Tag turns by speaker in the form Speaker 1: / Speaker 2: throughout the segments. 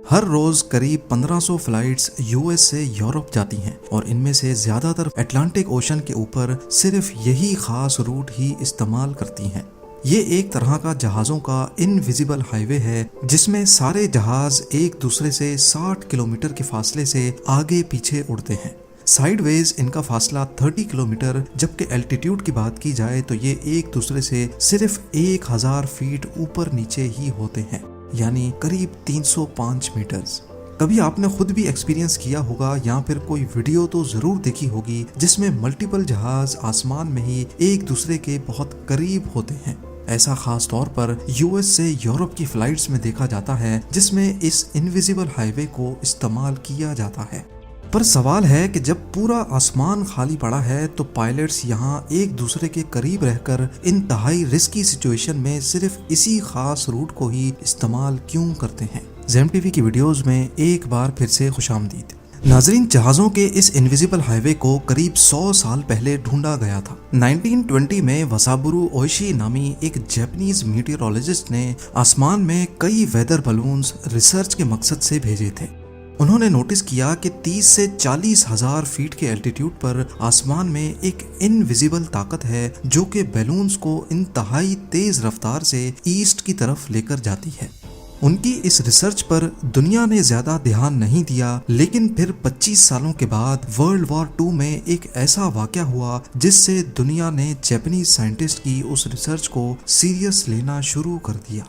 Speaker 1: हर रोज करीब 1500 flights US से Europe जाती हैं और इनमें से ज्यादातर अटलांटिक ओशन के ऊपर सिर्फ यही खास रूट ही इस्तेमाल करती हैं। ये एक तरह का जहाज़ों का इनविजिबल हाईवे है जिसमें सारे जहाज एक दूसरे से 60 किलोमीटर के फासले से आगे पीछे उड़ते हैं। साइडवेज इनका फासला 30 किलोमीटर, जबकि एल्टीट्यूड की बात की जाए तो ये एक दूसरे से सिर्फ 1000 फीट ऊपर नीचे ही होते हैं, यानी करीब 305 मीटर्स। कभी आपने खुद भी एक्सपीरियंस किया होगा या फिर कोई वीडियो तो जरूर देखी होगी जिसमें मल्टीपल जहाज आसमान में ही एक दूसरे के बहुत करीब होते हैं। ऐसा खास तौर पर यूएस से यूरोप की फ्लाइट्स में देखा जाता है जिसमें इस इनविजिबल हाईवे को इस्तेमाल किया जाता है। पर सवाल है कि जब पूरा आसमान खाली पड़ा है तो पायलट्स यहाँ एक दूसरे के करीब रहकर इंतहाई रिस्की सिचुएशन में सिर्फ इसी खास रूट को ही इस्तेमाल क्यों करते हैं। ज़ेम टीवी की वीडियोस में एक बार फिर से खुशामदीद। नाजरीन, जहाज़ों के इस इनविजिबल हाईवे को करीब 100 साल पहले ढूंढा गया था। 1920 में वसाबुरु ओइशी नामी एक जापानीज मीटियोरोलॉजिस्ट ने आसमान में कई वेदर बलून्स रिसर्च के मकसद से भेजे थे। उन्होंने नोटिस किया कि 30 से 40 हजार फीट के एल्टीट्यूड पर आसमान में एक इनविजिबल ताकत है जो कि बैलून्स को इंतहाई तेज रफ्तार से ईस्ट की तरफ लेकर जाती है। उनकी इस रिसर्च पर दुनिया ने ज्यादा ध्यान नहीं दिया, लेकिन फिर 25 सालों के बाद वर्ल्ड वॉर 2 में एक ऐसा वाकया हुआ जिससे दुनिया ने जापानीज साइंटिस्ट की उस रिसर्च को सीरियस लेना शुरू कर दिया।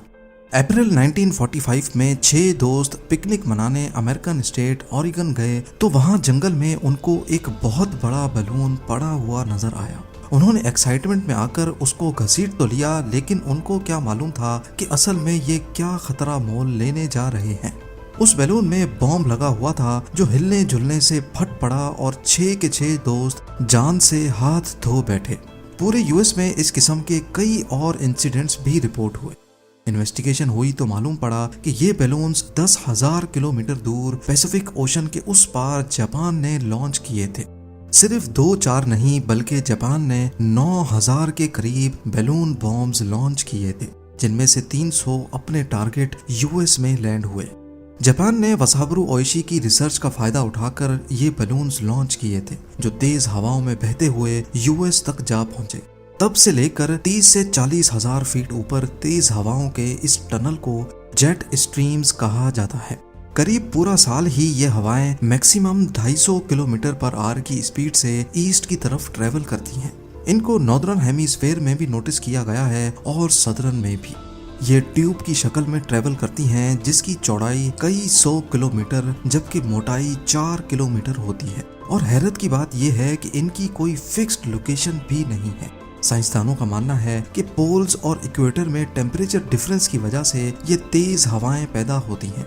Speaker 1: अप्रैल 1945 में 6 दोस्त पिकनिक मनाने अमेरिकन स्टेट ओरेगन गए तो वहां जंगल में उनको एक बहुत बड़ा बैलून पड़ा हुआ नजर आया। उन्होंने एक्साइटमेंट में आकर उसको घसीट तो लिया, लेकिन उनको क्या मालूम था कि असल में ये क्या खतरा मोल लेने जा रहे हैं। उस बैलून में बॉम्ब लगा हुआ था जो हिलने जुलने से फट पड़ा और 6 के 6 दोस्त जान से हाथ धो बैठे। पूरे यूएस में इस किस्म के कई और इंसिडेंट्स भी रिपोर्ट हुए। इन्वेस्टिगेशन हुई तो मालूम पड़ा कि ये बैलून्स 10,000 किलोमीटर दूर पैसिफिक ओशन के उस पार जापान ने लॉन्च किए थे। सिर्फ 2-4 नहीं बल्कि जापान ने 9,000 के करीब बैलून बॉम्ब्स लॉन्च किए थे, जिनमें से 300 अपने टारगेट यूएस में लैंड हुए। जापान ने वसाबुरु ओइशी की रिसर्च का फायदा उठाकर ये बैलून्स लॉन्च किए थे जो तेज हवाओं में बहते हुए यूएस तक जा पहुंचे। तब से लेकर 30 से 40 हजार फीट ऊपर तेज हवाओं के इस टनल को जेट स्ट्रीम्स कहा जाता है। करीब पूरा साल ही ये हवाएं मैक्सिमम 250 किलोमीटर पर आवर की स्पीड से ईस्ट की तरफ ट्रेवल करती हैं। इनको नॉर्दर्न हेमिस्फीयर में भी नोटिस किया गया है और सदर्न में भी। ये ट्यूब की शक्ल में ट्रेवल करती हैं जिसकी चौड़ाई कई 100 किलोमीटर जबकि मोटाई 4 किलोमीटर होती है। और हैरत की बात यह है कि इनकी कोई फिक्स्ड लोकेशन भी नहीं है। साइंसदानों का मानना है कि पोल्स और इक्वेटर में टेम्परेचर डिफरेंस की वजह से ये तेज हवाएं पैदा होती हैं।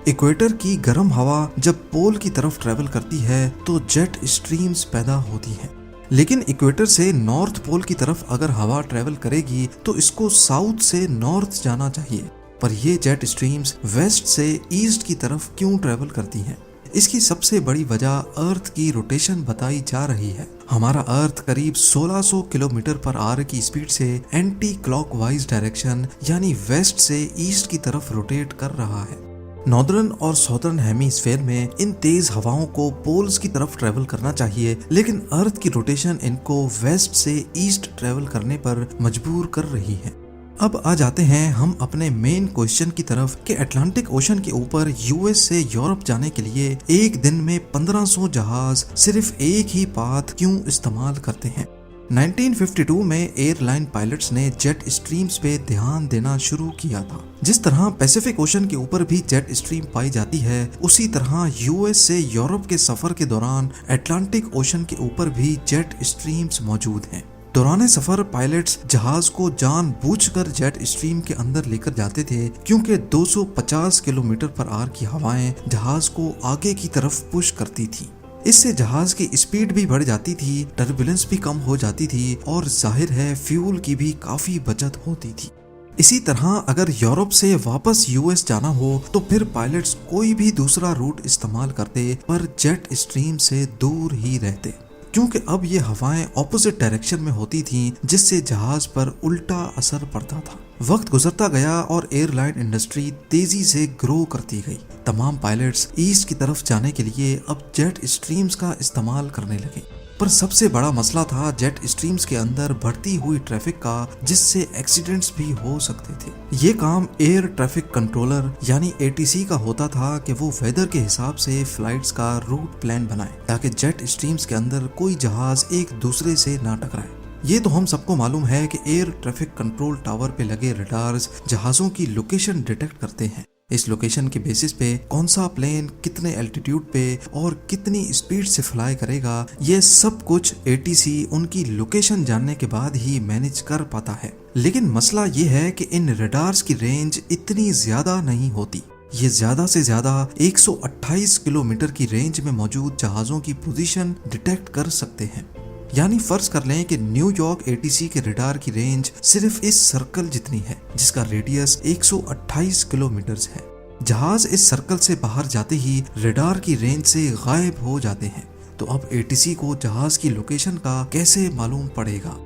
Speaker 1: इक्वेटर की गर्म हवा जब पोल की तरफ ट्रेवल करती है तो जेट स्ट्रीम्स पैदा होती हैं। लेकिन इक्वेटर से नॉर्थ पोल की तरफ अगर हवा ट्रेवल करेगी तो इसको साउथ से नॉर्थ जाना चाहिए, पर ये जेट स्ट्रीम्स वेस्ट से ईस्ट की तरफ क्यों ट्रेवल करती हैं? इसकी सबसे बड़ी वजह अर्थ की रोटेशन बताई जा रही है। हमारा अर्थ करीब 1600 किलोमीटर पर आवर की स्पीड से एंटी क्लॉकवाइज डायरेक्शन यानी वेस्ट से ईस्ट की तरफ रोटेट कर रहा है। नॉर्दर्न और साउदर्न हेमिस्फीयर में इन तेज हवाओं को पोल्स की तरफ ट्रेवल करना चाहिए, लेकिन अर्थ की रोटेशन इनको वेस्ट से ईस्ट ट्रेवल करने पर मजबूर कर रही है। अब आ जाते हैं हम अपने मेन क्वेश्चन की तरफ कि अटलांटिक ओशन के ऊपर यूएस से यूरोप जाने के लिए एक दिन में 1500 जहाज सिर्फ एक ही पाथ क्यों इस्तेमाल करते हैं। 1952 में एयरलाइन पायलट्स ने जेट स्ट्रीम्स पे ध्यान देना शुरू किया था। जिस तरह पैसिफिक ओशन के ऊपर भी जेट स्ट्रीम पाई जाती है, उसी तरह यूएस से यूरोप के सफर के दौरान अटलांटिक ओशन के ऊपर भी जेट स्ट्रीम्स मौजूद हैं। दौरान सफर पायलट्स जहाज को जानबूझकर जेट स्ट्रीम के अंदर लेकर जाते थे क्योंकि 250 किलोमीटर पर आवर की हवाएं जहाज को आगे की तरफ पुश करती थी। इससे जहाज की स्पीड भी बढ़ जाती थी, टर्बुलेंस भी कम हो जाती थी और जाहिर है फ्यूल की भी काफी बचत होती थी। इसी तरह अगर यूरोप से वापस यूएस जाना हो तो फिर पायलट्स कोई भी दूसरा रूट इस्तेमाल करते, पर जेट स्ट्रीम से दूर ही रहते, क्योंकि अब ये हवाएं ऑपोजिट डायरेक्शन में होती थीं जिससे जहाज पर उल्टा असर पड़ता था। वक्त गुजरता गया और एयरलाइन इंडस्ट्री तेजी से ग्रो करती गई। तमाम पायलट्स ईस्ट की तरफ जाने के लिए अब जेट स्ट्रीम्स का इस्तेमाल करने लगे। पर सबसे बड़ा मसला था जेट स्ट्रीम्स के अंदर बढ़ती हुई ट्रैफिक का, जिससे एक्सीडेंट्स भी हो सकते थे। ये काम एयर ट्रैफिक कंट्रोलर यानी ATC का होता था कि वो वेदर के हिसाब से फ्लाइट्स का रूट प्लान बनाए ताकि जेट स्ट्रीम्स के अंदर कोई जहाज एक दूसरे से ना टकराए। ये तो हम सबको मालूम है कि एयर ट्रैफिक कंट्रोल टावर पे लगे रडार्स जहाजों की लोकेशन डिटेक्ट करते हैं। इस लोकेशन के बेसिस पे कौन सा प्लेन कितने एल्टीट्यूड पे और कितनी स्पीड से फ्लाई करेगा, ये सब कुछ ATC उनकी लोकेशन जानने के बाद ही मैनेज कर पाता है। लेकिन मसला ये है कि इन रडार्स की रेंज इतनी ज्यादा नहीं होती। ये ज्यादा से ज्यादा 128 किलोमीटर की रेंज में मौजूद जहाजों की पोजीशन डिटेक्ट कर सकते हैं। यानी फर्ज कर लें कि न्यूयॉर्क ATC के रडार की रेंज सिर्फ इस सर्कल जितनी है, जिसका रेडियस 128 किलोमीटर है। जहाज इस सर्कल से बाहर जाते ही रडार की रेंज से गायब हो जाते हैं। तो अब ATC को जहाज की लोकेशन का कैसे मालूम पड़ेगा?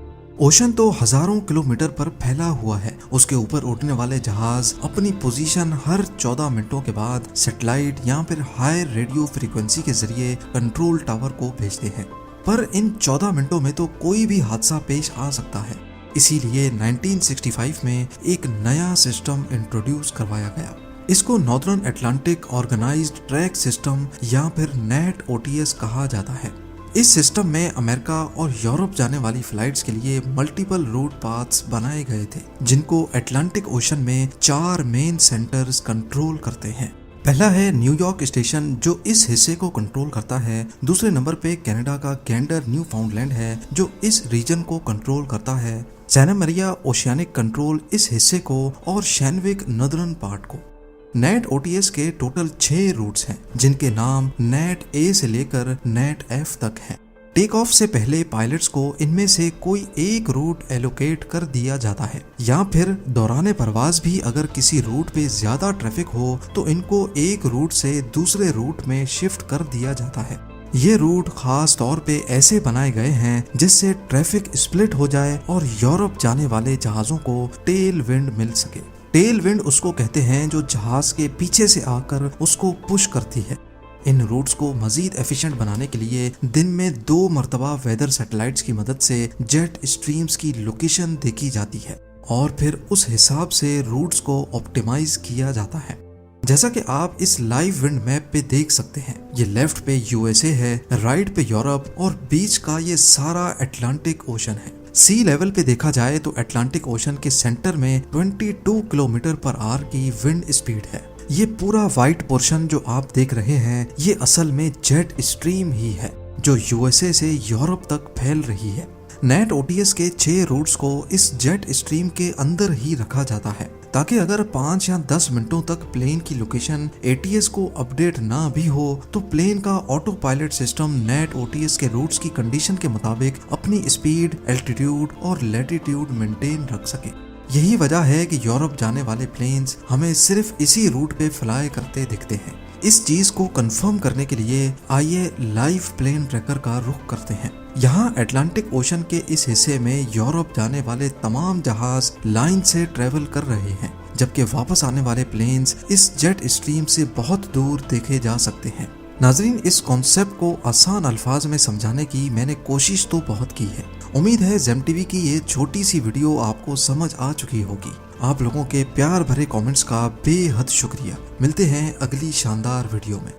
Speaker 1: ओशन तो हजारों किलोमीटर पर फैला हुआ है। उसके ऊपर उड़ने वाले जहाज अपनी पोजीशन हर 14 मिनटों के बाद सैटेलाइट या फिर हाई रेडियो फ्रीक्वेंसी के जरिए कंट्रोल टावर को भेजते हैं। पर इन 14 मिनटों में तो कोई भी हादसा पेश आ सकता है। इसीलिए 1965 में एक नया सिस्टम इंट्रोड्यूस करवाया गया। इसको Northern Atlantic organised track system या फिर NATOTS कहा जाता है। इस सिस्टम में अमेरिका और यूरोप जाने वाली फ्लाइट्स के लिए मल्टीपल रूट पाथ्स बनाए गए थे, जिनको अटलांटिक ओशन में 4 मेन सेंटर्स कंट्रोल करते हैं। पहला है न्यूयॉर्क स्टेशन, जो इस हिस्से को कंट्रोल करता है। दूसरे नंबर पे कनाडा का गैंडर न्यूफाउंडलैंड है, जो इस रीजन को कंट्रोल करता है। सैंटा मरिया ओशियानिक कंट्रोल इस हिस्से को, और शैनविक नॉर्दर्न पार्ट को। NATOTS के टोटल 6 रूट्स हैं, जिनके नाम NAT-A से लेकर NAT-F तक हैं। टेक ऑफ से पहले पायलट्स को इनमें से कोई एक रूट एलोकेट कर दिया जाता है, या फिर दौरान परवाज भी अगर किसी रूट पे ज्यादा ट्रैफिक हो तो इनको एक रूट से दूसरे रूट में शिफ्ट कर दिया जाता है। ये रूट खास तौर पे ऐसे बनाए गए हैं जिससे ट्रैफिक स्प्लिट हो जाए और यूरोप जाने वाले जहाजों को टेल विंड मिल सके। टेल विंड उसको कहते हैं जो जहाज के पीछे से आकर उसको पुश करती है। इन रूट्स को मजीद एफिशिएंट बनाने के लिए दिन में 2 मरतबा वेदर सैटेलाइट्स की मदद से जेट स्ट्रीम्स की लोकेशन देखी जाती है और फिर उस हिसाब से रूट्स को ऑप्टिमाइज किया जाता है। जैसा कि आप इस लाइव विंड मैप पे देख सकते हैं, ये लेफ्ट पे USA है, राइट पे यूरोप और बीच का ये सारा अटलांटिक ओशन है। सी लेवल पे देखा जाए तो अटलांटिक ओशन के सेंटर में 22 किलोमीटर पर आवर की विंड स्पीड है। ये पूरा व्हाइट पोर्शन जो आप देख रहे हैं, ये असल में जेट स्ट्रीम ही है जो USA से यूरोप तक फैल रही है। NATOTS के 6 रूट्स को इस जेट स्ट्रीम के अंदर ही रखा जाता है, ताकि अगर 5 या 10 मिनटों तक प्लेन की लोकेशन ATS को अपडेट ना भी हो तो प्लेन का ऑटो पायलट सिस्टम NATOTS के रूट्स की कंडीशन के मुताबिक अपनी स्पीड, एल्टीट्यूड और लैटिट्यूड मेंटेन रख सके। यही वजह है कि यूरोप जाने वाले प्लेन्स हमें सिर्फ इसी रूट पे फ्लाई करते दिखते हैं। इस चीज को कंफर्म करने के लिए आइए लाइव प्लेन ट्रैकर का रुख करते हैं। यहाँ अटलांटिक ओशन के इस हिस्से में यूरोप जाने वाले तमाम जहाज लाइन से ट्रेवल कर रहे हैं, जबकि वापस आने वाले प्लेन्स इस जेट स्ट्रीम से बहुत दूर देखे जा सकते हैं। नाजरीन, इस कॉन्सेप्ट को आसान अल्फाज में समझाने की मैंने कोशिश तो बहुत की है। उम्मीद है जेम टीवी की ये छोटी सी वीडियो आपको समझ आ चुकी होगी। आप लोगों के प्यार भरे कमेंट्स का बेहद शुक्रिया। मिलते हैं अगली शानदार वीडियो में।